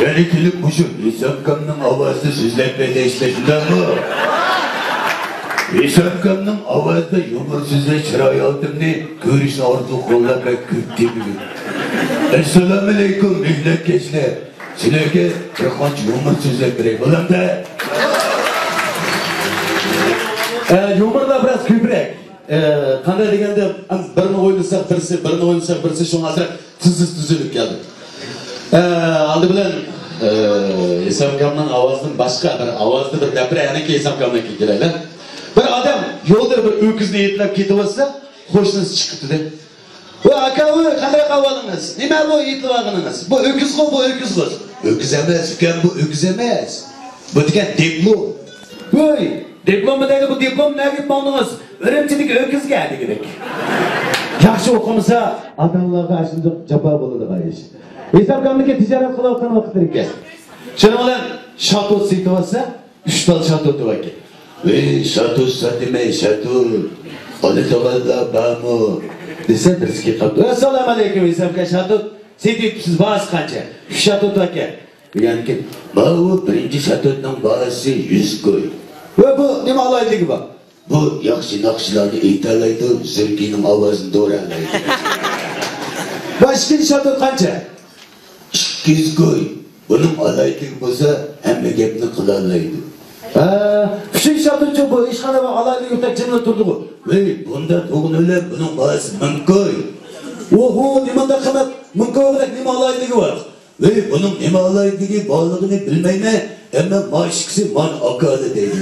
Yani kelip muşum, İsa'mkamның avazı sizlerle değişleşinden mi? İsa'mkamның avazda yumur sizle çıray aldımını görüşün ordu kolla pek köp gibi. Esselamu aleyküm millet gençler. Sizlerge bir kaç yumur sizler birey olam da. Yumurda biraz köprek. Qanday deganda birini o'ylasak birisi shunga asrab tuzilib keldi. Aldı bilan İsa'mkamның ovozdan boshqa bir ovozda bir gapira yana keyin İsa'mkamniki kelaylar. Bir odam yo'lda bir o'kizni yetlab ketib olsa, qo'shnisi chiqibdi-da. "Voy aka, qanday qilganingiz? Nima bu yetlabaganingiz? Bu o'kiz-ku, bu o'kiz-ku." "O'kiz emas, ukan, bu o'kiz emas. Bu degan diplom." "Voy, diplomidagi bu diplom nega bo'ldingiz? O'rimchilik o'kizga dedik. Yaxshi o'qimasa, odamlarga shunday javob bo'ladi qayish. İsa'mkamniki tijorat qilayotgan vaqtlar ekan. Shuning bilan shato setib olsa, 3 tal shato to'g'ri. Ey şato satime şato. Olatavalla bamu. Desa birisi qildi. Assalomu alaykum İsa'mka shato. Setibsiz bahs qancha? 3 shato to'g'ri. Deganki, bu birinchi şatoning bahsi 100 koy. Va bu nima aloyligi bor? Bu yaxshi naqshlarni aytalaydi, zirkining ovozini do'ralaydi. Başka shato qancha? 200 koy. Bunun alayligi bo'lsa, hamma gapni qilalaydi. Küçük şatocu bu işxana ve alaylı yurtak cemile durdu bu. Ey, bunda to'g'nilab bunun bahsi 1000 koy. Oho, nimanda qiymat 1000 koylik nima alayligi var? Ey, bunun nima alayligi borligini bilmayman, ammo mashqisi man akali deydi.